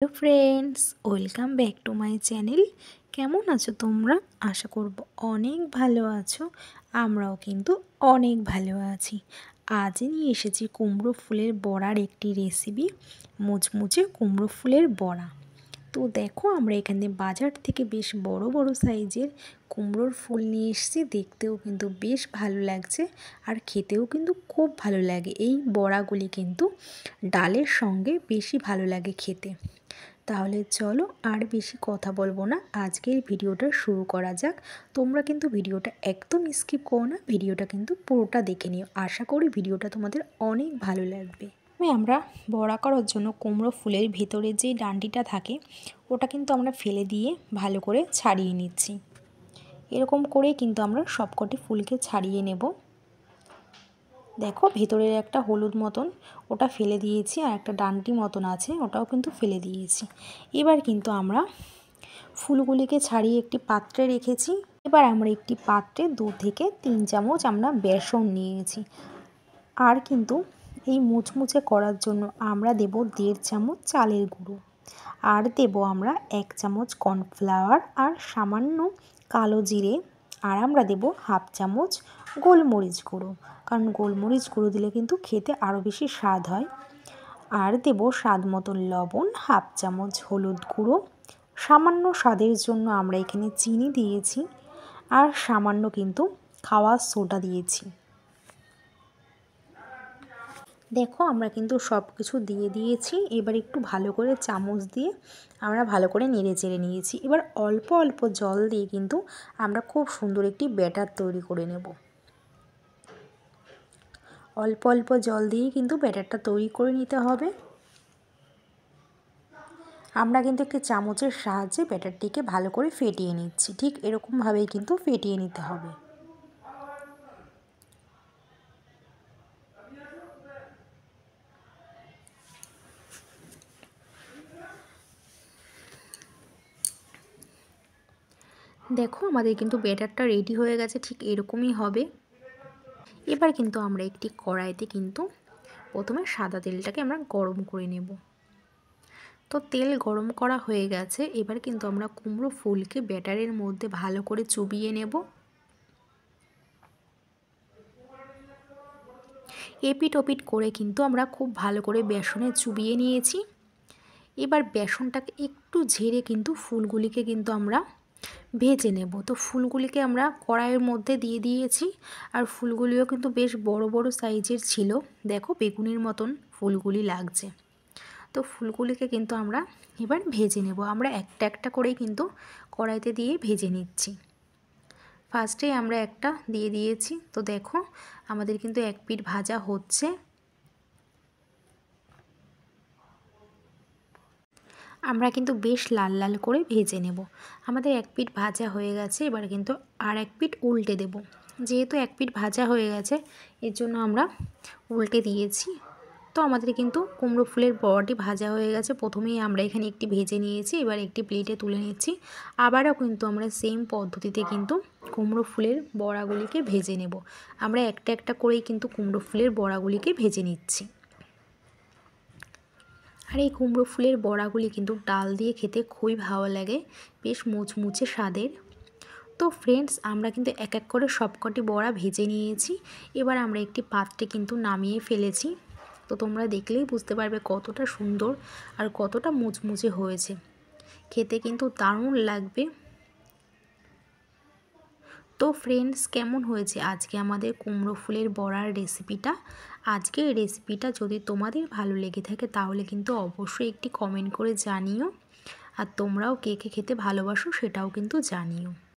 Hello friends, welcome back to my channel. কেমন আছো তোমরা? আশা করব অনেক ভালো আছো। আমরাও কিন্তু অনেক ভালো আছি। আজ নিয়ে এসেছি কুমড়ো ফুলের বড়ার একটি রেসিপি, মুচমুচে কুমড়ো ফুলের বড়া। তো দেখো, আমরা এখানে বাজার থেকে বেশ বড় বড় সাইজের কুমড়োর ফুল নিয়ে এসেছি। দেখতেও কিন্তু বেশ ভালো লাগছে আর খেতেও কিন্তু খুব ভালো লাগে। এই বড়াগুলি কিন্তু ডালের সঙ্গে বেশি ভালো লাগে খেতে। তাহলে চলো আর বেশি কথা বলবো না, আজকের ভিডিওটা শুরু করা যাক। তোমরা কিন্তু ভিডিওটা একদম স্কিপ করো না, ভিডিওটা কিন্তু পুরোটা দেখে নিও। আশা করি ভিডিওটা তোমাদের অনেক ভালো লাগবে। আমরা বড়া করার জন্য কুমড়ো ফুলের ভেতরে যে ডান্ডিটা থাকে ওটা কিন্তু আমরা ফেলে দিয়ে ভালো করে ছাড়িয়ে নিচ্ছি। এরকম করেই কিন্তু আমরা সবকটি ফুলকে ছাড়িয়ে নেব। দেখো, ভেতরের একটা হলুদ মতন ওটা ফেলে দিয়েছি, আর একটা ডান্ডি মতন আছে ওটাও কিন্তু ফেলে দিয়েছি। এবার কিন্তু আমরা ফুলগুলিকে ছাড়িয়ে একটি পাত্রে রেখেছি। এবার আমরা একটি পাত্রে 2 থেকে 3 চামচ আমরা বেসন নিয়েছি। আর কিন্তু এই মুচমুচে করার জন্য আমরা দেব 1.5 চামচ চালের গুঁড়ো, আর দেব আমরা 1 চামচ কর্নফ্লাওয়ার আর সামান্য কালো জিরে, আর আমরা দেব 1/2 চামচ গোলমরিচ গুঁড়ো, কারণ গোলমরিচ গুঁড়ো দিলে কিন্তু খেতে আরও বেশি স্বাদ হয়। আর দেব স্বাদ মতো লবণ, 1/2 চামচ হলুদ গুঁড়ো, সামান্য স্বাদের জন্য আমরা এখানে চিনি দিয়েছি, আর সামান্য কিন্তু খাওয়ার সোডা দিয়েছি। দেখো, আমরা কিন্তু সব কিছু দিয়ে দিয়েছি। এবার একটু ভালো করে চামচ দিয়ে আমরা ভালো করে নেড়ে চেড়ে নিয়েছি। এবার অল্প অল্প জল দিয়ে কিন্তু আমরা খুব সুন্দর একটি ব্যাটার তৈরি করে নেব। অল্প অল্প জল দিয়ে কিন্তু ব্যাটারটা তৈরি করে নিতে হবে। আমরা কিন্তু একটি চামচের সাহায্যে ব্যাটারটিকে ভালো করে ফেটিয়ে নিচ্ছি। ঠিক এরকমভাবেই কিন্তু ফেটিয়ে নিতে হবে। দেখো, আমাদের কিন্তু ব্যাটারটা রেডি হয়ে গেছে, ঠিক এরকমই হবে। এবার কিন্তু আমরা একটি কড়াইতে কিন্তু প্রথমে সাদা তেলটাকে আমরা গরম করে নেব। তো তেল গরম করা হয়ে গেছে। এবার কিন্তু আমরা কুমড়ো ফুলকে ব্যাটারের মধ্যে ভালো করে চুবিয়ে নেব। এপিট ওপিট করে কিন্তু আমরা খুব ভালো করে বেসনে চুবিয়ে নিয়েছি। এবার বেসনটাকে একটু ঝেড়ে কিন্তু ফুলগুলিকে কিন্তু আমরা ভেজে নেব। তো ফুলগুলিকে আমরা কড়াইয়ের মধ্যে দিয়ে দিয়েছি, আর ফুলগুলিও কিন্তু বেশ বড় বড় সাইজের ছিল। দেখো, বেগুনির মতন ফুলগুলি লাগছে। তো ফুলগুলিকে কিন্তু আমরা এবার ভেজে নেব। আমরা একটা একটা করেই কিন্তু কড়াইতে দিয়ে ভেজে নিচ্ছি। ফার্স্টে আমরা একটা দিয়ে দিয়েছি। তো দেখো, আমাদের কিন্তু এক পিঠ ভাজা হচ্ছে। আমরা কিন্তু বেশ লাল লাল করে ভেজে নেব। আমাদের এক পিঠ ভাজা হয়ে গেছে। এবার কিন্তু আর এক পিঠ উল্টে দেব। যেহেতু এক পিঠ ভাজা হয়ে গেছে, এর জন্য আমরা উল্টে দিয়েছি। তো আমাদের কিন্তু কুমড়ো ফুলের বড়াটি ভাজা হয়ে গেছে। প্রথমেই আমরা এখানে একটি ভেজে নিয়েছি, এবার একটি প্লেটে তুলে নিচ্ছি। আবারও কিন্তু আমরা সেম পদ্ধতিতে কিন্তু কুমড়ো ফুলের বড়াগুলিকে ভেজে নেব। আমরা একটা একটা করেই কিন্তু কুমড়ো ফুলের বড়াগুলিকে ভেজে নিচ্ছি। আর এই কুমড়ো ফুলের বড়াগুলি কিন্তু ডাল দিয়ে খেতে খুবই ভালো লাগে, বেশ মুচমুচে স্বাদের। তো ফ্রেন্ডস, আমরা কিন্তু এক এক করে সবকটি বড়া ভেজে নিয়েছি। এবার আমরা একটি পাত্রে কিন্তু নামিয়ে ফেলেছি। তো তোমরা দেখলেই বুঝতে পারবে কতটা সুন্দর আর কতটা মুচমুচে হয়েছে। খেতে কিন্তু দারুণ লাগবে। তো ফ্রেন্ডস, কেমন হয়েছে আজকে আমাদের কুমড়ো ফুলের বড়ার রেসিপিটা? আজকের রেসিপিটা যদি তোমাদের ভালো লেগে থাকে তাহলে কিন্তু অবশ্যই একটি কমেন্ট করে জানিও। আর তোমরাও কে কে খেতে ভালোবাসো সেটাও কিন্তু জানিও।